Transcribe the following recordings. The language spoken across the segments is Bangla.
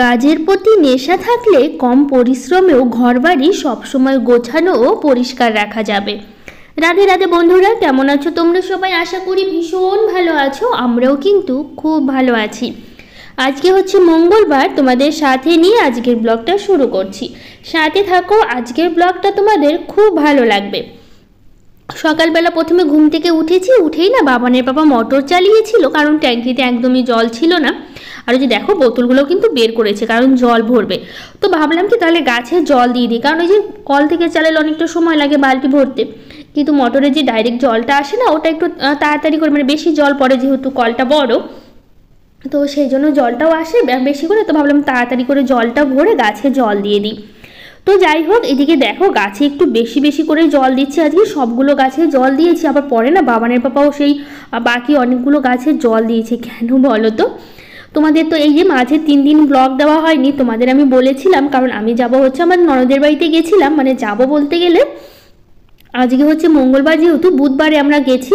কাজের প্রতি নেশা থাকলে কম পরিশ্রমেও ঘরবাড়ি সবসময় গোছানো ও পরিষ্কার রাখা যাবে। রাধে রাধে বন্ধুরা, কেমন আছো তোমরা সবাই? আশা করি ভীষণ ভালো আছো। আমরাও কিন্তু খুব ভালো আছি। আজকে হচ্ছে মঙ্গলবার, তোমাদের সাথে নিয়ে আজকের ব্লগটা শুরু করছি। সাথে থাকো, আজকের ব্লগটা তোমাদের খুব ভালো লাগবে। সকালবেলা প্রথমে ঘুম থেকে উঠেই না বাবানের বাবা মোটর চালিয়েছিল, কারণ ট্যাঙ্কিতে একদমই জল ছিল না। আর ওই যে দেখো বোতলগুলো কিন্তু বের করেছে, কারণ জল ভরবে। তো ভাবলাম কি তাহলে গাছে জল দিয়ে দিই, কারণ ওই যে কল থেকে চালালে অনেকটা সময় লাগে বালতি ভরতে, কিন্তু মোটরে যে ডাইরেক্ট জলটা আসে না, ওটা একটু তাড়াতাড়ি করে, মানে বেশি জল পড়ে যেহেতু কলটা বড়, তো সেই জন্য জলটাও আসে বেশি করে। তো ভাবলাম তাড়াতাড়ি করে জলটা ভরে গাছে জল দিয়ে দিই। তো যাই হোক, এদিকে দেখো গাছে একটু বেশি বেশি করে জল দিচ্ছি। আজকে সবগুলো গাছে জল দিয়েছি, আবার পরে না বাবানের পাপাও সেই বাকি অনেকগুলো গাছে জল দিয়েছে। কেন বলো তো? তোমাদের তো এই যে মাঝে 3 দিন ব্লগ দেওয়া হয়নি, তোমাদের আমি বলেছিলাম, কারণ আমি যাব হচ্ছে আমার ননদের বাড়িতে গেছিলাম, মানে যাব বলতে গেলে আজকে হচ্ছে মঙ্গলবার, যেহেতু বুধবারে আমরা গেছি,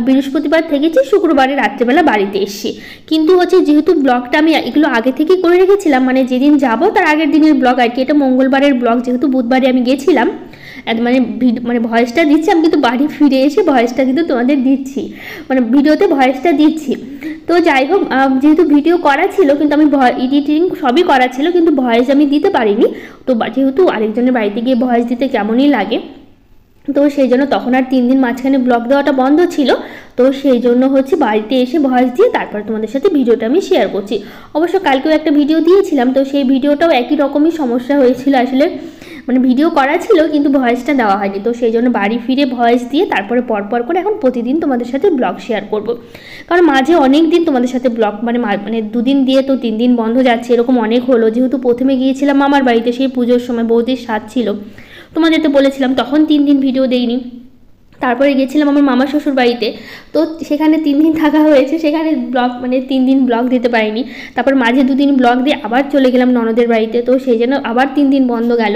বৃহস্পতিবার থেকেছি, শুক্রবারে রাত্রেবেলা বাড়িতে এসেছি। কিন্তু হচ্ছে যেহেতু ব্লগটা আমি এগুলো আগে থেকেই করে রেখেছিলাম, মানে যেদিন যাব তার আগের দিনের ব্লগ আর কি, এটা মঙ্গলবারের ব্লগ, যেহেতু বুধবারে আমি গেছিলাম, মানে ভয়েসটা দিচ্ছি আমি, কিন্তু বাড়ি ফিরে এসে ভয়েসটা কিন্তু তোমাদের দিচ্ছি, মানে ভিডিওতে ভয়েসটা দিচ্ছি। তো যাই হোক, যেহেতু ভিডিও করা ছিল, কিন্তু আমি এডিটিং সবই করা ছিল, কিন্তু ভয়েস আমি দিতে পারিনি। তো যেহেতু আরেকজনের বাড়িতে গিয়ে ভয়েস দিতে কেমনই লাগে, তো সেই জন্য তখন আর 3 দিন মাঝখানে ব্লগ দেওয়াটা বন্ধ ছিল। তো সেই জন্য হচ্ছে বাড়িতে এসে ভয়েস দিয়ে তারপরে তোমাদের সাথে ভিডিওটা আমি শেয়ার করছি। অবশ্য কালকেও একটা ভিডিও দিয়েছিলাম, তো সেই ভিডিওটাও একই রকমই সমস্যা হয়েছিল আসলে, মানে ভিডিও করা ছিল কিন্তু ভয়েসটা দেওয়া হয়নি। তো সেই জন্য বাড়ি ফিরে ভয়েস দিয়ে তারপরে পরপর করে এখন প্রতিদিন তোমাদের সাথে ব্লগ শেয়ার করব। কারণ মাঝে অনেক দিন তোমাদের সাথে ব্লগ মানে 2 দিন দিয়ে তো 3 দিন বন্ধ যাচ্ছে, এরকম অনেক হলো। যেহেতু প্রথমে গিয়েছিলাম মামার বাড়িতে, সেই পুজোর সময় বৌদির সাথ ছিল, তোমাদের তো বলেছিলাম, তখন 3 দিন ভিডিও দেইনি। তারপরে গেছিলাম আমার মামা শ্বশুর বাড়িতে, তো সেখানে 3 দিন থাকা হয়েছে, সেখানে ব্লগ 3 দিন ব্লগ দিতে পারিনি। তারপর মাঝে 2 দিন ব্লগ দিয়ে আবার চলে গেলাম ননদের বাড়িতে, তো সেই জন্য আবার 3 দিন বন্ধ গেল।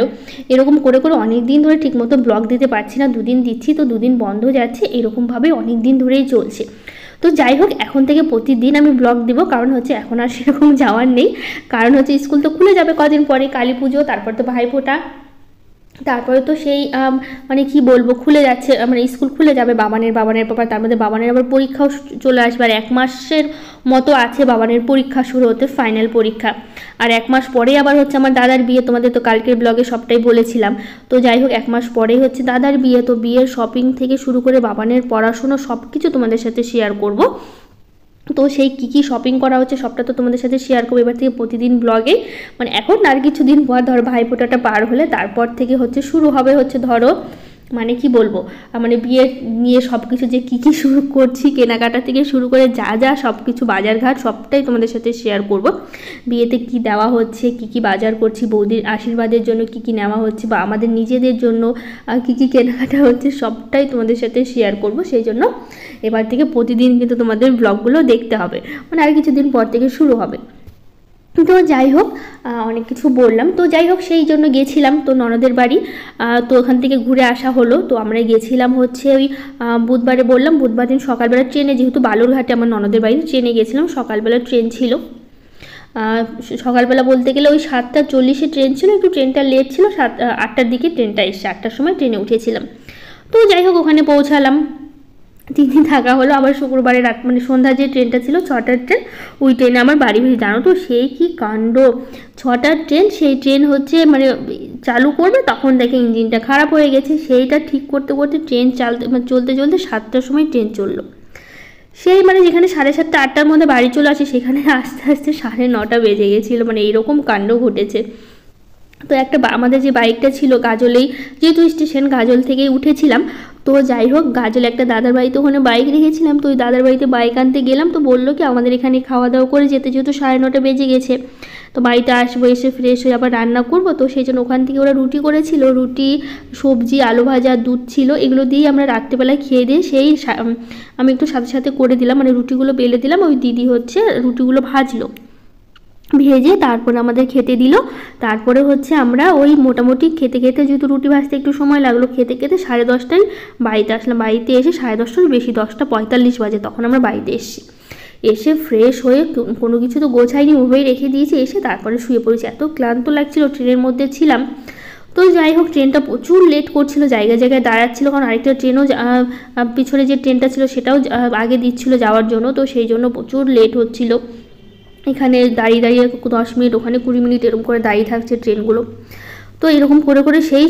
এরকম করে করে অনেক দিন ধরে ঠিকমতো ব্লগ দিতে পারছি না। 2 দিন দিচ্ছি তো 2 দিন বন্ধ যাচ্ছে, এরকমভাবে অনেক দিন ধরেই চলছে। তো যাই হোক, এখন থেকে প্রতিদিন আমি ব্লগ দিব, কারণ হচ্ছে এখন আর সেরকম যাওয়ার নেই, কারণ হচ্ছে স্কুল তো খুলে যাবে কদিন পরে, কালী পুজো, তারপর তো ভাইফোঁটা, তারপরে তো সেই মানে কি বলবো, খুলে যাচ্ছে, মানে স্কুল খুলে যাবে বাবানের পাপা, তার মধ্যে বাবানের আবার পরীক্ষাও চলে আসবে। আর 1 মাসের মতো আছে বাবানের পরীক্ষা শুরু হতে, ফাইনাল পরীক্ষা। আর 1 মাস পরেই আবার হচ্ছে আমার দাদার বিয়ে, তোমাদের তো কালকের ব্লগে সবটাই বলেছিলাম। তো যাই হোক, 1 মাস পরেই হচ্ছে দাদার বিয়ে। তো বিয়ের শপিং থেকে শুরু করে বাবানের পড়াশুনো সব কিছু তোমাদের সাথে শেয়ার করব। তো সেই কী শপিং করা হচ্ছে সবটা তো তোমাদের সাথে শেয়ার করবো এবার থেকে প্রতিদিন ব্লগে। মানে এখন আর কিছুদিন পর ধরো ভাইফোঁটাটা পার হলে তারপর থেকে হচ্ছে শুরু হবে হচ্ছে ধরো, মানে কি বলবো, মানে বিয়ে নিয়ে সব কিছু যে কী শুরু করছি, কেনাকাটা থেকে শুরু করে যা সব কিছু বাজারঘাট সবটাই তোমাদের সাথে শেয়ার করব। বিয়েতে কি দেওয়া হচ্ছে, কি বাজার করছি, বৌদির আশীর্বাদের জন্য কি নেওয়া হচ্ছে, বা আমাদের নিজেদের জন্য কি কেনাকাটা হচ্ছে, সবটাই তোমাদের সাথে শেয়ার করব। সেই জন্য এবার থেকে প্রতিদিন কিন্তু তোমাদের ব্লগগুলো দেখতে হবে, মানে আর কিছুদিন পর থেকে শুরু হবে। তো যাই হোক, অনেক কিছু বললাম। তো যাই হোক, সেই জন্য গেছিলাম তো ননদের বাড়ি, তো ওখান থেকে ঘুরে আসা হলো। তো আমরা গেছিলাম হচ্ছে ওই বুধবারে, বললাম বুধবার দিন সকালবেলা ট্রেনে, যেহেতু বালুরঘাটে আমার ননদের বাড়ি, ট্রেনে গেছিলাম। সকালবেলা ট্রেন ছিল, সকালবেলা বলতে গেলে ওই 7:40 ট্রেন ছিল, একটু ট্রেনটা লেট ছিল, 8টার দিকে ট্রেনটা এসছে, 8টার সময় ট্রেনে উঠেছিলাম। তো যাই হোক, ওখানে পৌঁছালাম, 3 দিন থাকা হলো। আবার শুক্রবারে রাত, মানে সন্ধ্যা যে ট্রেনটা ছিল 6টার ট্রেন, ওই ট্রেনে আমার বাড়ি ফিরে। জানো তো সেই কি কাণ্ড, 6টার ট্রেন, সেই ট্রেন হচ্ছে মানে চালু করবে, তখন দেখে ইঞ্জিনটা খারাপ হয়ে গেছে। সেইটা ঠিক করতে করতে ট্রেন চলতে 7টার সময় ট্রেন চললো। সেই মানে যেখানে 7:30 8টার মধ্যে বাড়ি চলে আসে, সেখানে আস্তে আস্তে 9:30 বেজে গেছিলো। মানে এইরকম কাণ্ড ঘটেছে। তো একটা আমাদের যে বাইকটা ছিল গাজলেই, যেহেতু স্টেশন গাজল থেকেই উঠেছিলাম, তো যাই হোক গাজলে একটা দাদার বাড়িতে ওখানে বাইক রেখেছিলাম। তো ওই দাদার বাড়িতে বাইক আনতে গেলাম, তো বললো কি আমাদের এখানে খাওয়া দাওয়া করে যেতে, যেহেতু 9:30 বেজে গেছে, তো বাড়িতে আসবো, এসে ফ্রেশ হয়ে আবার রান্না করবো। তো সেই জন্য ওখান থেকে ওরা রুটি করেছিল, রুটি, সবজি, আলু ভাজা, দুধ ছিল, এগুলো দিয়েই আমরা রাত্রেবেলায় খেয়ে দিয়ে সেই আমি একটু সাথে সাথে করে দিলাম, মানে রুটিগুলো বেলে দিলাম, ওই দিদি হচ্ছে রুটিগুলো ভাজলো, ভেজে তারপরে আমাদের খেতে দিল। তারপরে হচ্ছে আমরা ওই মোটামুটি খেতে খেতে, যেহেতু রুটি ভাজতে একটু সময় লাগলো, খেতে খেতে 10:30টায় বাড়িতে আসলাম। বাড়িতে এসে 10:30টার বেশি, 10:45 বাজে, তখন আমরা বাড়িতে এসেছি। এসে ফ্রেশ হয়ে কোনো কিছু তো গোছাইনি, ওভাবেই রেখে দিয়েছি, এসে তারপরে শুয়ে পড়েছি। এত ক্লান্ত লাগছিল, ট্রেনের মধ্যে ছিলাম। তো যাই হোক, ট্রেনটা প্রচুর লেট করছিল, জায়গায় জায়গায় দাঁড়াচ্ছিল, কারণ আরেকটা ট্রেনও পিছনে যে ট্রেনটা ছিল সেটাও আগে দিচ্ছিল যাওয়ার জন্য, তো সেই জন্য প্রচুর লেট হচ্ছিল। এখানে দাঁড়িয়ে দাঁড়িয়ে 10 মিনিট, ওখানে 20 মিনিট এরকম করে দাঁড়িয়ে থাকছে ট্রেনগুলো। তো এরকম করে করে সেই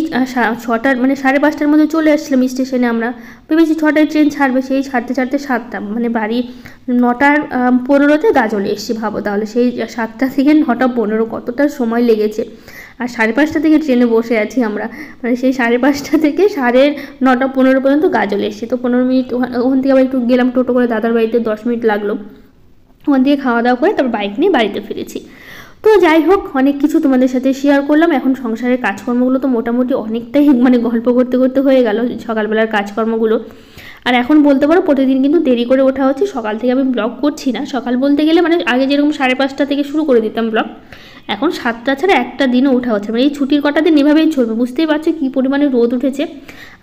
6টার মানে 5:30টার মধ্যে চলে আসছিলাম স্টেশনে। আমরা ভেবেছি 6টায় ট্রেন ছাড়বে, সেই ছাড়তে ছাড়তে 7টা, মানে বাড়ি 9:15-তে গাজলে এসছি। ভাবো তাহলে, সেই 7টা থেকে 9:15 কতটা সময় লেগেছে। আর 5:30 থেকে ট্রেনে বসে আছি আমরা, মানে সেই 5:30 থেকে 9:15 পর্যন্ত গাজলে এসছি। তো 15 মিনিট ওখান থেকে আবার একটু গেলাম টোটো করে দাদার বাড়িতে, 10 মিনিট লাগলো। ওখান থেকে খাওয়া দাওয়া করে তারপর বাইক নিয়ে বাড়িতে ফিরেছি। তো যাই হোক, অনেক কিছু তোমাদের সাথে শেয়ার করলাম। এখন সংসারের কাজকর্মগুলো তো মোটামুটি অনেকটাই মানে গল্প করতে করতে হয়ে গেল, সকালবেলার কাজকর্মগুলো। আর এখন বলতে পারো প্রতিদিন কিন্তু দেরি করে ওঠা হচ্ছে, সকাল থেকে আমি ব্লগ করছি না। সকাল বলতে গেলে মানে আগে যেরকম 5:30 থেকে শুরু করে দিতাম ব্লগ, এখন 7টা ছাড়া একটা দিনও ওঠা হচ্ছে। মানে এই ছুটির কটা দিন এভাবেই চলবে। বুঝতেই পারছো কী পরিমাণে রোদ উঠেছে,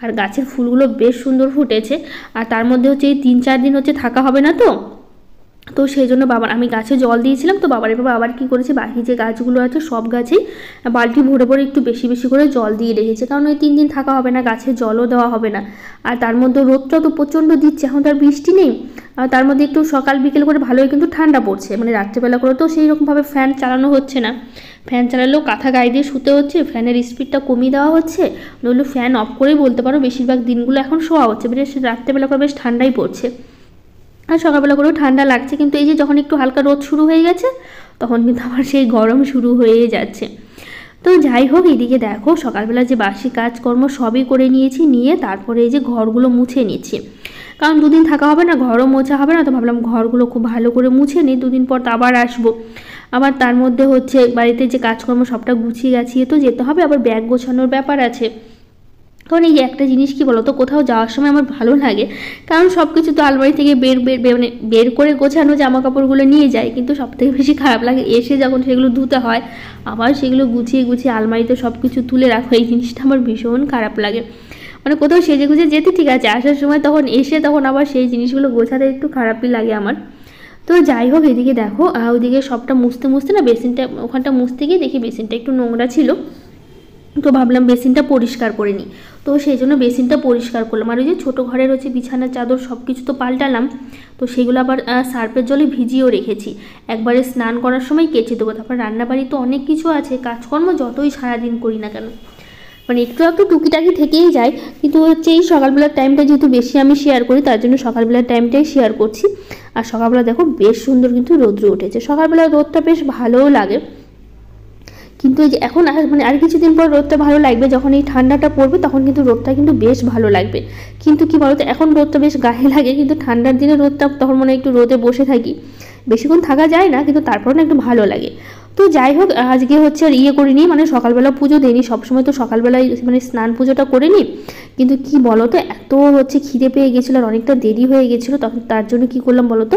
আর গাছের ফুলগুলো বেশ সুন্দর ফুটেছে। আর তার মধ্যে হচ্ছে এই 3-4 দিন হচ্ছে থাকা হবে না, তো সেই জন্য আমি গাছে জল দিয়েছিলাম। তো বাবার এবার আবার কী করেছে, বাকি যে গাছগুলো আছে সব গাছেই বালতি ভরে ভরে একটু বেশি বেশি করে জল দিয়ে রেখেছে, কারণ ওই 3 দিন থাকা হবে না, গাছে জলও দেওয়া হবে না। আর তার মধ্যে রোদটা তো প্রচণ্ড দিচ্ছে, এখন তার বৃষ্টি নেই। আর তার মধ্যে একটু সকাল বিকেল করে ভালোই কিন্তু ঠান্ডা পড়ছে, মানে রাত্রেবেলা করে তো সেই রকমভাবে ফ্যান চালানো হচ্ছে না। ফ্যান চালালেও কাঁথা গায়ে দিয়ে শুতে হচ্ছে, ফ্যানের স্পিডটা কমিয়ে দেওয়া হচ্ছে, নইলে ফ্যান অফ করেই বলতে পারো বেশিরভাগ দিনগুলো এখন শোয়া হচ্ছে। বেশ রাত্রেবেলা করে বেশ ঠান্ডাই পড়ছে, আর সকালবেলা করেও ঠান্ডা লাগছে। কিন্তু এই যে যখন একটু হালকা রোদ শুরু হয়ে গেছে, তখন কিন্তু আবার সেই গরম শুরু হয়ে যাচ্ছে। তো যাই হোক, এদিকে দেখো সকালবেলা যে বাসি কাজকর্ম সবই করে নিয়েছি, নিয়ে তারপরে এই যে ঘরগুলো মুছে নিচ্ছি, কারণ 2 দিন থাকা হবে না, ঘরও মোছা হবে না। তো ভাবলাম ঘরগুলো খুব ভালো করে মুছে নিই, 2 দিন পর তো আবার আসবো। আবার তার মধ্যে হচ্ছে বাড়িতে যে কাজকর্ম সবটা গুছিয়ে গাছিয়ে তো যেতে হবে, আবার ব্যাগ গোছানোর ব্যাপার আছে। কারণ এই একটা জিনিস কি বলতো, কোথাও যাওয়ার সময় আমার ভালো লাগে, কারণ সব কিছু তো আলমারি থেকে মানে বের করে গোছানো জামা কাপড়গুলো নিয়ে যায়, কিন্তু সবথেকে বেশি খারাপ লাগে এসে যখন সেগুলো ধুতে হয়, আবার সেগুলো গুছিয়ে গুছিয়ে আলমারিতে সব কিছু তুলে রাখো। এই জিনিসটা আমার ভীষণ খারাপ লাগে। মানে কোথাও সেজে গুজে যেতে ঠিক আছে, আসার সময় তখন এসে তখন আবার সেই জিনিসগুলো গোছাতে একটু খারাপই লাগে আমার। তো যাই হোক, এদিকে দেখো ওইদিকে সবটা মুছতে মুছতে না, বেসিনটা ওখানটা মুছতে গিয়ে দেখি বেসিনটা একটু নোংরা ছিল। তো ভাবলাম বেসিনটা পরিষ্কার করে নিই, তো সেই জন্য বেসিনটা পরিষ্কার করলাম। আর ওই যে ছোটো ঘরের হচ্ছে বিছানার চাদর সব কিছু তো পাল্টালাম, তো সেগুলো আবার সার্ফের জলে ভিজিয়েও রেখেছি, একবারে স্নান করার সময় কেচে দেবো। তারপর রান্নাবাড়ি তো অনেক কিছু আছে, কাজকর্ম যতই সারাদিন করি না কেন, মানে একটু একটু টুকিটাকি থেকেই যায়। কিন্তু হচ্ছে এই সকালবেলার টাইমটা যেহেতু বেশি আমি শেয়ার করি, তার জন্য সকালবেলার টাইমটাই শেয়ার করছি। আর সকালবেলা দেখো বেশ সুন্দর কিন্তু রৌদ্র উঠেছে, সকালবেলা রোদটা বেশ ভালোও লাগে। কিন্তু এই যে এখন মানে আর কিছুদিন পর রোদটা ভালো লাগবে, যখন এই ঠান্ডাটা পড়বে তখন কিন্তু রোদটা কিন্তু বেশ ভালো লাগবে। কিন্তু কি বলতো, এখন রোদটা বেশ গায়ে লাগে, কিন্তু ঠান্ডার দিনে রোদটা তখন মনে একটু রোদে বসে থাকি, বেশিক্ষণ থাকা যায় না, কিন্তু তারপর না একটু ভালো লাগে। তো যাই হোক, আজকে হচ্ছে আর করিনি, মানে সকালবেলা পুজো দিইনি, সবসময় তো সকালবেলায় মানে স্নান পুজোটা করে নিই। কিন্তু কি বলতো, এত হচ্ছে খিদে পেয়ে গেছিলো আর অনেকটা দেরি হয়ে গেছিলো, তখন তার জন্য কি করলাম বলতো,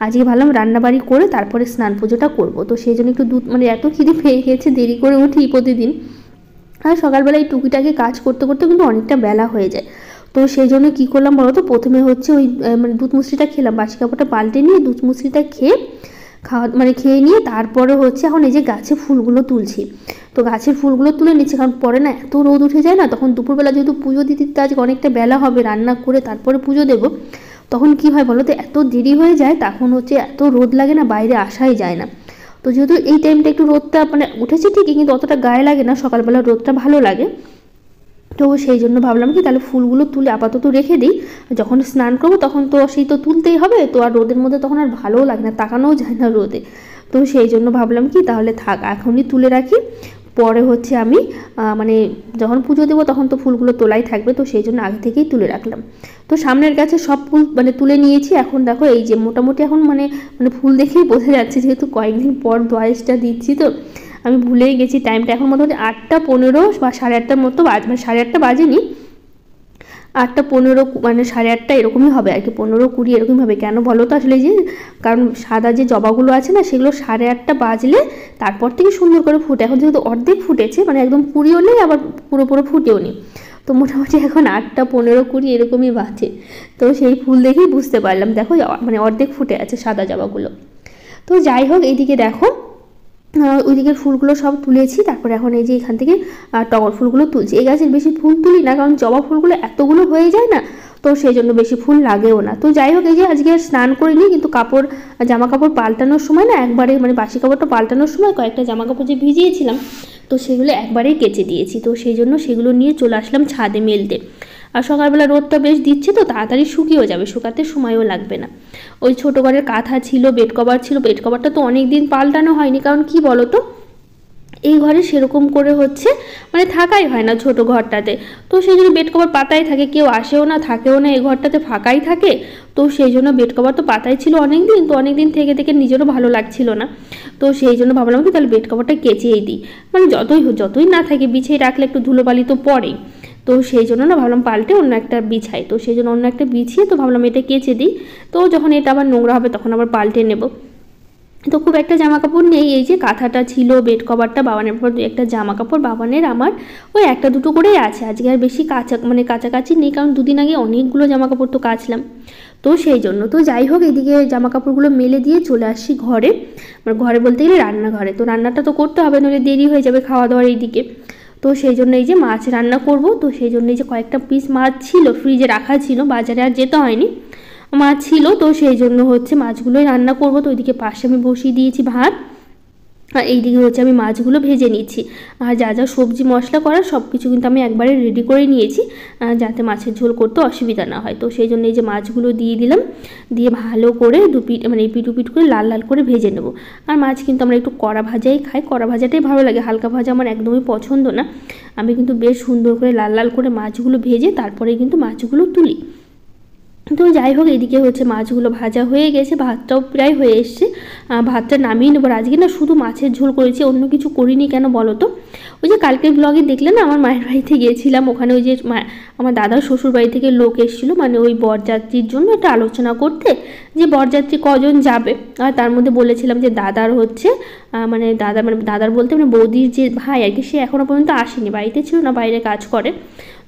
আজকে ভাবলাম রান্নাবাড়ি করে তারপরে স্নান পুজোটা করব। তো সেই জন্য একটু মানে এত খিদে পেয়ে গেছে, দেরি করে উঠি প্রতিদিন, আর সকালবেলা এই টুকিটাকে কাজ করতে করতে কিন্তু অনেকটা বেলা হয়ে যায়। তো সেই জন্য কী করলাম বলতো, প্রথমে হচ্ছে ওই মানে দুধ মুসড়িটা খেলাম, বাসি কাপড়টা পাল্টে নিয়ে দুধ মুসড়িটা খেয়ে নিয়ে তারপরে হচ্ছে এখন এই যে গাছে ফুলগুলো তুলছি। তো গাছের ফুলগুলো তুলে নিচ্ছি, কারণ পরে না এত রোদ উঠে যায় না, তখন দুপুরবেলা যেহেতু পুজো দিতে আজকে অনেকটা বেলা হবে, রান্না করে তারপরে পুজো দেবো, তখন কি হয় বলো তো, এত দেরি হয়ে যায়, তখন হচ্ছে এত রোদ লাগে না, বাইরে আসাই যায় না। তো যেহেতু এই টাইমটা একটু রোদটা মানে উঠেছে ঠিকই, কিন্তু অতটা গায়ে লাগে না, সকালবেলা রোদটা ভালো লাগে। তো সেই জন্য ভাবলাম কি তাহলে ফুলগুলো তুলে আপাতত রেখে দিই, যখন স্নান করবো তখন তো সেই তো তুলতেই হবে, তো আর রোদের মধ্যে তখন আর ভালোও লাগে না, তাকানোও যায় না রোদে। তো সেই জন্য ভাবলাম কি তাহলে থাক, এখনই তুলে রাখি, পরে হচ্ছে আমি মানে যখন পুজো দেবো তখন তো ফুলগুলো তোলাই থাকবে, তো সেই জন্য আগে থেকেই তুলে রাখলাম। তো সামনের গাছে সব ফুল মানে তুলে নিয়েছি। এখন দেখো এই যে মোটামুটি এখন মানে ফুল দেখেই বোঝা যাচ্ছে, যেহেতু কয়েকদিন পর ভয়েসটা দিচ্ছি, তো আমি ভুলেই গেছি টাইমটা। এখন মোটামুটি 8:15 বা 8:30 মতো মানে 8:30 বাজেনি, 8:15 মানে 8:30 এরকমই হবে আর কি, 15-20 এরকমই হবে। কেন বলো তো, আসলে যে কারণ সাদা যে জবাগুলো আছে না, সেগুলো 8:30 বাজলে তারপর থেকে সুন্দর করে ফুটে। এখন যেহেতু অর্ধেক ফুটেছে, মানে একদম পুরিও নেই আবার পুরোপুরি ফুটেও নেই, তো মোটামুটি এখন 8টা 15 20 এরকমই বাজে। তো সেই ফুল দেখেই বুঝতে পারলাম, দেখো মানে অর্ধেক ফুটে আছে সাদা জবাগুলো। তো যাই হোক, এইদিকে দেখো ওইদিকের ফুলগুলো সব তুলেছি, তারপরে এখন এই যে এখান থেকে টগর ফুলগুলো তুলছি। এই গাছের বেশি ফুল তুলি না, কারণ জবা ফুলগুলো এতগুলো হয়ে যায় না, তো সেই জন্য বেশি ফুল লাগেও না। তো যাই হোক, এই যে আজকে স্নান করিনি, কিন্তু জামা কাপড় পাল্টানোর সময় না একবারে, মানে বাসি কাপড়টা পাল্টানোর সময় কয়েকটা জামা কাপড় যে ভিজিয়েছিলাম, তো সেগুলো একবারেই কেচে দিয়েছি। তো সেই জন্য সেগুলো নিয়ে চলে আসলাম ছাদে মেলতে। আর সকালবেলা রোদটা বেশ দিচ্ছে, তো তাড়াতাড়ি শুকিয়েও যাবে, শুকাতে সময়ও লাগবে না। ওই ছোটো ঘরের কাঁথা ছিল, বেড কভার ছিল, বেড কভারটা তো অনেক দিন পাল্টানো হয়নি, কারণ কি বলো তো, এই ঘরে সেরকম করে হচ্ছে মানে থাকাই হয় না ছোট ঘরটাতে। তো সেই জন্য বেড কভার পাতাই থাকে, কেউ আসেও না থাকেও না, এই ঘরটাতে ফাঁকাই থাকে। তো সেই জন্য বেড কভার তো পাতাই ছিল অনেক দিন, তো অনেক দিন থেকে থেকে নিজেরও ভালো লাগছিল না। তো সেই জন্য ভাবলাম কি তাহলে বেড কভারটা কেচেই দিই, মানে যতই না থাকে বিছিয়ে রাখলে একটু ধুলোবালি তো পড়েই। তো সেই জন্য না ভাবলাম পাল্টে অন্য একটা বিছাই, তো সেই জন্য অন্য একটা বিছিয়ে তো ভাবলাম এটা কেচে দিই। তো যখন এটা আবার নোংরা হবে তখন আবার পাল্টে নেব। তো খুব একটা জামা কাপড় নেই, এই যে কাঁথাটা ছিল, বেড কভারটা, বাবানের পর একটা জামা কাপড় বাবানের, আমার ওই একটা দুটো করেই আছে। আজকে আর বেশি কাছাকাছি নেই, কারণ দুদিন আগে অনেকগুলো জামা কাপড় তো কাচলাম। তো সেই জন্য তো যাই হোক, এদিকে জামা কাপড়গুলো মেলে দিয়ে চলে আসছি ঘরে, মানে ঘরে বলতে গেলে রান্নাঘরে। তো রান্নাটা তো করতে হবে, নইলে দেরি হয়ে যাবে খাওয়া দাওয়ার এইদিকে। তো সেই জন্য এই যে মাছ রান্না করব, তো সেই জন্য এই যে কয়েকটা পিস মাছ ছিল ফ্রিজে রাখা ছিল, বাজারে আর যেতে হয়নি, মাছ ছিল। তো সেই জন্য হচ্ছে মাছগুলোই রান্না করব। তো ওইদিকে পাশে আমি বসিয়ে দিয়েছি ভাত, আর এইদিকে হচ্ছে আমি মাছগুলো ভেজে নিচ্ছি। আর যা যা সবজি মশলা করার সব কিছু কিন্তু আমি একবারে রেডি করে নিয়েছি, যাতে মাছের ঝোল করতে অসুবিধা না হয়। তো সেই জন্য এই যে মাছগুলো দিয়ে দিলাম, দিয়ে ভালো করে মানে পিট উপিট করে লাল লাল করে ভেজে নেব। আর মাছ কিন্তু আমরা একটু কড়া ভাজাই খাই, কড়া ভাজাটাই ভালো লাগে, হালকা ভাজা আমার একদমই পছন্দ না। আমি কিন্তু বেশ সুন্দর করে লাল লাল করে মাছগুলো ভেজে তারপরে কিন্তু মাছগুলো তুলি। তো যাই হোক, এদিকে হচ্ছে মাছগুলো ভাজা হয়ে গেছে, ভাতটাও প্রায় হয়ে এসছে, ভাতটা নামিয়ে নেবো। আজকে না শুধু মাছের ঝোল করেছি, অন্য কিছু করিনি। কেন বলো তো, ওই যে কালকের ব্লগে দেখলে না আমার মায়ের বাড়িতে গিয়েছিলাম, ওখানে ওই যে আমার দাদার শ্বশুর বাড়ি থেকে লোক এসেছিলো, মানে ওই বরযাত্রীর জন্য একটা আলোচনা করতে, যে বরযাত্রী কজন যাবে। আর তার মধ্যে বলেছিলাম যে দাদার হচ্ছে মানে দাদার বলতে মানে বৌদির যে ভাই আর কি, সে এখনও পর্যন্ত আসেনি, বাড়িতে ছিল না, বাইরে কাজ করে।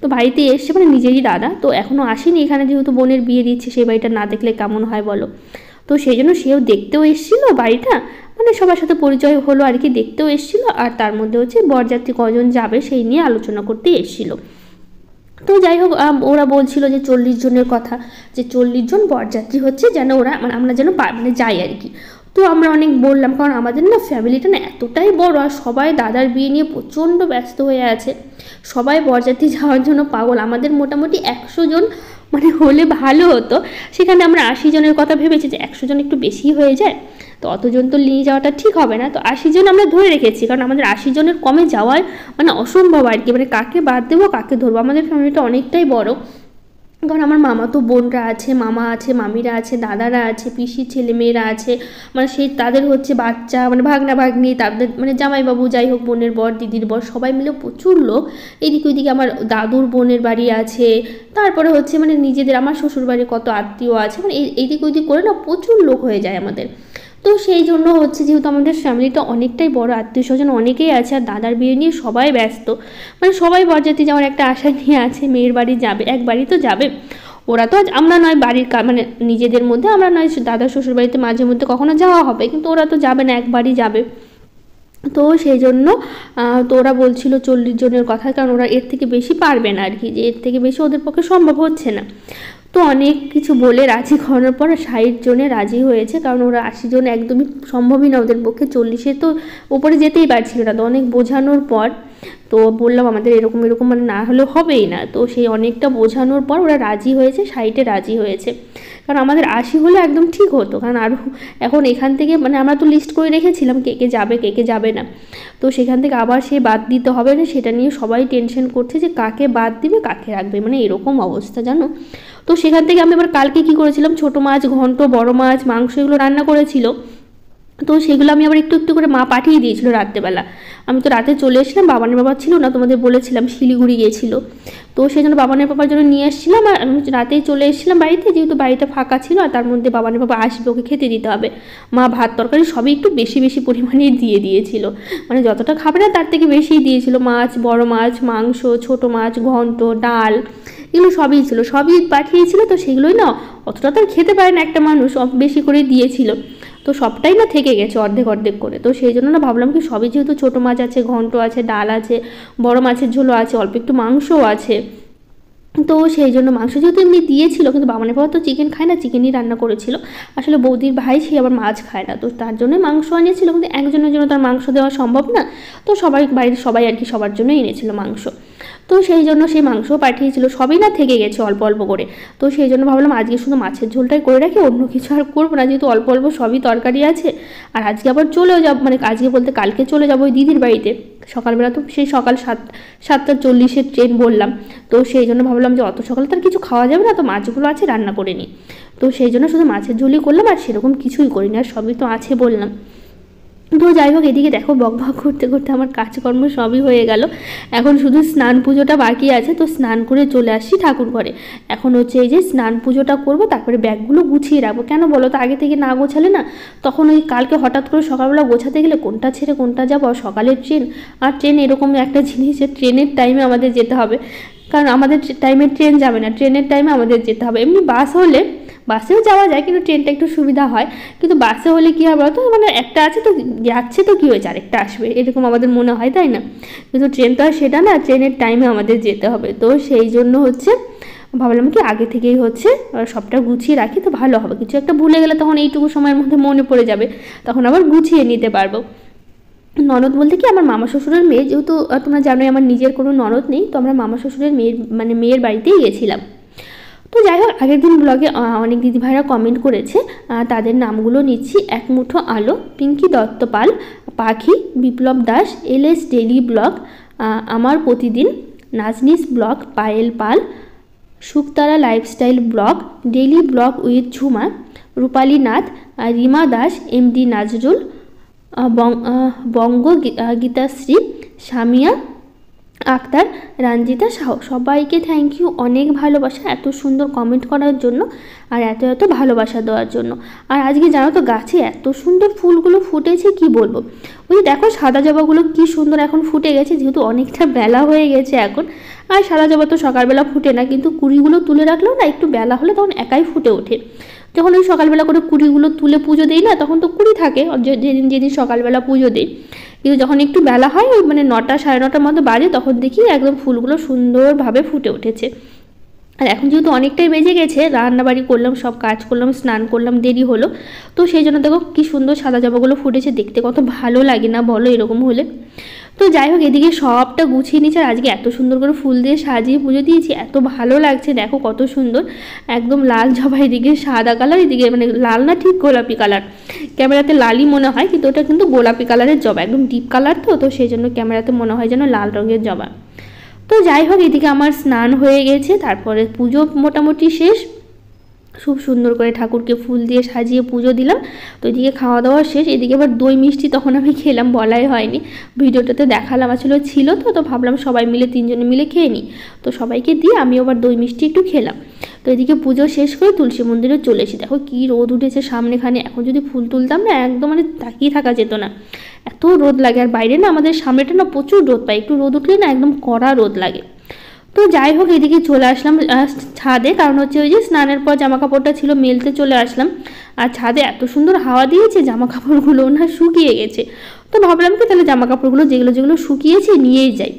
তো বাড়িতে এসছে, মানে নিজেরই দাদা, তো এখনও আসেনি এখানে, যেহেতু বোনের বিয়ে দিচ্ছে, সেই বাড়িটা না দেখলে কেমন হয় বলো। তো সেই জন্য সেও দেখতেও এসেছিলো বাড়িটা, মানে সবার সাথে পরিচয় হলো আর কি, দেখতেও এসেছিলো। আর তার মধ্যে হচ্ছে বরযাত্রী কজন যাবে সেই নিয়ে আলোচনা করতে এসেছিলো। তো যাই হোক, ওরা বলছিল যে 40 জনের কথা, যে 40 জন বরযাত্রী হচ্ছে, যেন ওরা মানে আমরা যেন মানে যাই আর কি। তো আমরা অনেক বললাম, কারণ আমাদের না ফ্যামিলিটা না এতটাই বড়, আর সবাই দাদার বিয়ে নিয়ে প্রচণ্ড ব্যস্ত হয়ে আছে, সবাই বরযাত্রী যাওয়ার জন্য পাগল। আমাদের মোটামুটি 100 জন মানে হলে ভালো হতো, সেখানে আমরা 80 জনের কথা ভেবেছি, যে 100 জন একটু বেশি হয়ে যায়, তো অতজন তো নিয়ে যাওয়াটা ঠিক হবে না। তো 80 জন আমরা ধরে রেখেছি, কারণ আমাদের 80 জনের কমে যাওয়ার মানে অসম্ভব আর কি, মানে কাকে বাদ দেবো কাকে ধরবো, আমাদের ফ্যামিলিটা অনেকটাই বড়। কারণ আমার মামা তো বোনরা আছে, মামা আছে, মামিরা আছে, দাদারা আছে, পিসির ছেলে মেয়েরা আছে, মানে সেই তাদের হচ্ছে বাচ্চা, মানে ভাগনা ভাগ্নি, তাদের মানে জামাইবাবু, যাই হোক বোনের বর, দিদির বর, সবাই মিলে প্রচুর লোক। এদিকে ওইদিকে আমার দাদুর বোনের বাড়ি আছে, তারপরে হচ্ছে মানে নিজেদের আমার শ্বশুর বাড়ির কত আত্মীয় আছে, মানে এইদিক ওইদিক করে না প্রচুর লোক হয়ে যায় আমাদের। তো সেই জন্য হচ্ছে, যেহেতু আমাদের ফ্যামিলিটা অনেকটাই বড়, আত্মীয় স্বজন অনেকেই আছে, আর দাদার বিয়ে নিয়ে সবাই ব্যস্ত, মানে সবাই বরযাত্রী যাওয়ার একটা আশা নিয়ে আছে, মেয়ের বাড়ি যাবে, এক বাড়ি তো যাবে। ওরা তো আমরা নয় বাড়ির মানে নিজেদের মধ্যে আমরা নয় দাদা শ্বশুর বাড়িতে মাঝে মধ্যে কখনো যাওয়া হবে, কিন্তু ওরা তো যাবে না, একবারই যাবে। তো সেই জন্য তো ওরা বলছিল 40 জনের কথা, কারণ ওরা এর থেকে বেশি পারবে না আর কি, যে এর থেকে বেশি ওদের পক্ষে সম্ভব হচ্ছে না। তো অনেক কিছু বলে রাজি করানোর পর 60 জনে রাজি হয়েছে, কারণ ওরা 80 জন একদমই সম্ভবই না ওদের পক্ষে, 40-এ তো উপরে যেতেই পারছিল না। তো অনেক বোঝানোর পর তো বললাম আমাদের এরকম এরকম মানে না হলে হবেই না, তো সেই অনেকটা বোঝানোর পর ওরা রাজি হয়েছে, 60-এ রাজি হয়েছে। কারণ আমাদের 80 হলে একদম ঠিক হতো, কারণ আরও এখন এখান থেকে মানে আমরা তো লিস্ট করে রেখেছিলাম কে কে যাবে কে কে যাবে না, তো সেখান থেকে আবার সে বাদ দিতে হবে না, সেটা নিয়ে সবাই টেনশন করছে যে কাকে বাদ দিবে কাকে রাখবে, মানে এরকম অবস্থা জানো। তো সেখান থেকে আমি এবার কালকে কী করেছিলাম, ছোটো মাছ ঘন্ট, বড় মাছ, মাংস এগুলো রান্না করেছিল। তো সেগুলো আমি আবার একটু একটু করে মা পাঠিয়ে দিয়েছিল রাত্রেবেলা। আমি তো রাতে চলে এসেছিলাম, বাবানের বাবা ছিল না, তোমাদের বলেছিলাম শিলিগুড়ি গিয়েছিল। তো সেই জন্য বাবানের বাবার জন্য নিয়ে এসেছিলাম, আর আমি রাতেই চলে এসেছিলাম বাড়িতে, যেহেতু বাড়িটা ফাঁকা ছিল। আর তার মধ্যে বাবানের বাবা আসবে, ওকে খেতে দিতে হবে। মা ভাত তরকারি সবই একটু বেশি বেশি পরিমাণে দিয়ে দিয়েছিল, মানে যতটা খাবে না তার থেকে বেশিই দিয়েছিল। মাছ, বড় মাছ, মাংস, ছোট মাছ, ঘন্ট, ডাল, এগুলো সবই ছিল, সবই পাঠিয়েছিল। তো সেগুলোই না অতটা তো খেতে পারে না একটা মানুষ, বেশি করে দিয়েছিল। তো সবটাই না থেকে গেছে অর্ধেক অর্ধেক করে। তো সেই জন্য না ভাবলাম কি সবই যেহেতু ছোটো মাছ আছে, ঘন্ট আছে, ডাল আছে, বড় মাছের ঝোলও আছে, অল্প একটু মাংসও আছে, তো সেই জন্য মাংস যেহেতু এমনি দিয়েছিল, কিন্তু বাবানের বাবা তো চিকেন খায় না, চিকেনই রান্না করেছিল। আসলে বৌদির ভাই সে আবার মাছ খায় না, তো তার জন্যই মাংস আনিয়েছিল। কিন্তু একজনের জন্য তার মাংস দেওয়া সম্ভব না, তো সবাই বাড়ির সবাই আর কি সবার জন্য এনেছিল মাংস। তো সেই জন্য সেই মাংসও পাঠিয়েছিল, সবই না থেকে গেছে অল্প অল্প করে। তো সেই জন্য ভাবলাম আজকে শুধু মাছের ঝোলটাই করে রাখি, অন্য কিছু আর করবো না, যেহেতু অল্প অল্প সবই তরকারি আছে। আর আজকে আবার চলেও যাব, মানে আজকে বলতে কালকে চলে যাবো ওই দিদির বাড়িতে সকালবেলা। তো সেই সকাল 7:40 ট্রেন বললাম। তো সেই জন্য ভাবলাম যে অত সকালে তার কিছু খাওয়া যাবে না, তো মাছগুলো আছে রান্না করে নিই। তো সেই জন্য শুধু মাছের ঝোলই করলাম, আর সেরকম কিছুই করিনি, আর সবই তো আছে বললাম। তো যাই হোক, এদিকে দেখো বক বক করতে করতে আমার কাজকর্ম সবই হয়ে গেল। এখন শুধু স্নান পুজোটা বাকি আছে, তো স্নান করে চলে আসছি ঠাকুর ঘরে। এখন হচ্ছে এই যে স্নান পুজোটা করব, তারপরে ব্যাগগুলো গুছিয়ে রাখবো। কেন বলো তো, আগে থেকে না গোছালে না তখন ওই কালকে হঠাৎ করে সকালবেলা গোছাতে গেলে কোনটা ছেড়ে কোনটা যাবো, সকালের ট্রেন। আর ট্রেন এরকম একটা জিনিস, ট্রেনের টাইমে আমাদের যেতে হবে, কারণ আমাদের টাইমে ট্রেন যাবে না, ট্রেনের টাইমে আমাদের যেতে হবে। এমনি বাস হলে বাসেও যাওয়া যায়, কিন্তু ট্রেনটা একটু সুবিধা হয়। কিন্তু বাসে হলে কী হবে বলতো, মানে একটা আছে তো যাচ্ছে, তো কী হয়েছে আরেকটা আসবে, এরকম আমাদের মনে হয়, তাই না? কিন্তু ট্রেন তো আর সেটা না, ট্রেনের টাইমে আমাদের যেতে হবে। তো সেই জন্য হচ্ছে ভাবলাম কি আগে থেকেই হচ্ছে সবটা গুছিয়ে রাখি, তো ভালো হবে। কিছু একটা ভুলে গেলে তখন এইটুকু সময়ের মধ্যে মনে পড়ে যাবে, তখন আবার গুছিয়ে নিতে পারবো। ননদ বলতে কি আমার মামা শ্বশুরের মেয়ে, যেহেতু তোমরা জানোই আমার নিজের কোনো ননদ নেই, তো আমরা মামা শ্বশুরের মেয়ের বাড়িতেই গেছিলাম। তো যাই হোক, আগের দিন ব্লগে অনেক দিদিভাইরা কমেন্ট করেছে, তাদের নামগুলো নিচ্ছি: এক মুঠো আলো, Pinki Dutta Pal, Pakhi, Biplab Das, LS daily blog, আমার প্রতিদিন, Naznis blog, Payel Pal, Shuktara lifestyle blog, daily blog with Jhuma, Rupali Nath, Rima Das, MD Nazrul, Banga Gitashri, Samia Akhtar, Ranjita Sah. সবাইকে থ্যাংক ইউ, অনেক ভালোবাসা এত সুন্দর কমেন্ট করার জন্য, আর এত এত ভালোবাসা দেওয়ার জন্য। আর আজকে জানো তো গাছে এত সুন্দর ফুলগুলো ফুটেছে, কি বলবো। ওই দেখো সাদা জবাগুলো কি সুন্দর এখন ফুটে গেছে, যেহেতু অনেকটা বেলা হয়ে গেছে এখন। আর সাদা জবা তো সকালবেলা ফুটে না, কিন্তু কুড়িগুলো তুলে রাখলেও না একটু বেলা হলে তখন একাই ফুটে ওঠে। যখন ওই সকালবেলা করে কুড়িগুলো তুলে পুজো দিই না, তখন তো কুড়ি থাকে যেদিন সকালবেলা পুজো দিই। কিন্তু যখন একটু বেলা হয়, ওই মানে 9টা 9:30টার মতো বাজে, তখন দেখি একদম ফুলগুলো সুন্দরভাবে ফুটে উঠেছে। আর এখন যেহেতু অনেকটাই বেজে গেছে, রান্নাবাড়ি করলাম, সব কাজ করলাম, স্নান করলাম, দেরি হলো। তো সেই জন্য দেখো কি সুন্দর সাদা জবাগুলো ফুটেছে, দেখতে কত ভালো লাগে না বলো এরকম হলে। তো যাই হোক, এদিকে সবটা গুছিয়ে নিচ্ছে। আর আজকে এত সুন্দর করে ফুল দিয়ে সাজিয়ে পুজো দিয়েছি, এত ভালো লাগছে, দেখো কত সুন্দর। একদম লাল জবা, এদিকে সাদা কালার, এদিকে মানে লাল না, ঠিক গোলাপি কালার। ক্যামেরাতে লালই মনে হয়, কিন্তু ওটা কিন্তু গোলাপি কালারের জবা, একদম ডিপ কালার। তো সেই জন্য ক্যামেরাতে মনে হয় যেন লাল রঙের জবা। তো যাই হোক, এদিকে আমার স্নান হয়ে গেছে, তারপরে পুজো মোটামুটি শেষ। খুব সুন্দর করে ঠাকুরকে ফুল দিয়ে সাজিয়ে পুজো দিলাম। তো এদিকে খাওয়া দাওয়া শেষ। এদিকে আবার দই মিষ্টি তখন আমি খেলাম, বলাই হয়নি, ভিডিওটাতে দেখালাম আসলে ছিল। তো ভাবলাম সবাই মিলে 3 জনে মিলে খেয়ে নিই। তো সবাইকে দিয়ে আমি আবার দই মিষ্টি একটু খেলাম। তো এদিকে পুজো শেষ করে তুলসী মন্দিরে চলে এসেছি। দেখো কী রোদ উঠেছে সামনেখানে, এখন যদি ফুল তুলতাম না, একদম মানে তাকিয়ে থাকা যেত না, এত রোদ লাগে। আর বাইরে না আমাদের সামনেটা না প্রচুর রোদ পায়, একটু রোদ উঠলে না একদম কড়া রোদ লাগে। তো যাই হোক, এদিকে চলে আসলাম ছাদে, কারণ হচ্ছে ওই যে স্নানের পর জামা কাপড়টা ছিল মেলতে চলে আসলাম। আর ছাদে এত সুন্দর হাওয়া দিয়েছে, জামা কাপড়গুলো না শুকিয়ে গেছে। তো ভাবলাম কি তাহলে জামা কাপড়গুলো যেগুলো শুকিয়েছে নিয়েই যাই।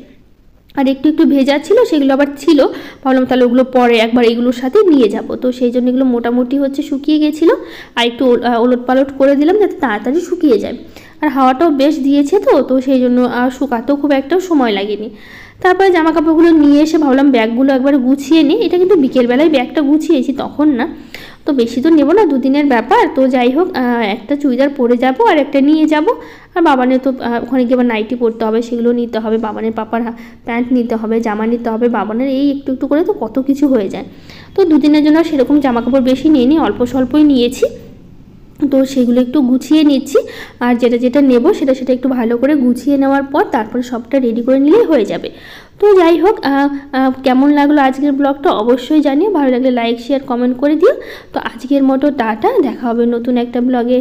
আর একটু একটু ভেজা ছিল, সেগুলো আবার ছিল, ভাবলাম তাহলে ওগুলো পরে একবার এগুলোর সাথে নিয়ে যাব। তো সেই জন্য এগুলো মোটামুটি হচ্ছে শুকিয়ে গেছিলো, আর একটু ওলট পালট করে দিলাম যাতে তাড়াতাড়ি শুকিয়ে যায়। আর হাওয়াটাও বেশ দিয়েছে, তো সেই জন্য শুকাতেও খুব একটা সময় লাগেনি। তারপরে জামা কাপড়গুলো নিয়ে এসে ভাবলাম ব্যাগগুলো একবার গুছিয়ে নিই। এটা কিন্তু বিকেলবেলায় ব্যাগটা গুছিয়েছি, তখন না। তো বেশি তো নেবো না, 2 দিনের ব্যাপার। তো যাই হোক, একটা চুড়িদার পরে যাব আর একটা নিয়ে যাব। আর বাবানের তো ওখানে গিয়ে আবার নাইটি পরতে হবে, সেগুলো নিতে হবে। বাবানের পাপার প্যান্ট নিতে হবে, জামা নিতে হবে। বাবানের এই একটু একটু করে তো কত কিছু হয়ে যায়। তো 2 দিনের জন্য সেরকম জামা কাপড় বেশি নিয়ে নিই, অল্প স্বল্পই নিয়েছি। তো সেগুলো একটু গুছিয়ে নিচ্ছি। আর যেটা যেটা নেব সেটা একটু ভালো করে গুছিয়ে নেওয়ার পর তারপরে সবটা রেডি করে নিলেই হয়ে যাবে। তো যাই হোক, কেমন লাগলো আজকের ব্লগটা অবশ্যই জানিও, ভালো লাগলে লাইক শেয়ার কমেন্ট করে দিও। তো আজকের মতো টাটা, দেখা হবে নতুন একটা ব্লগে।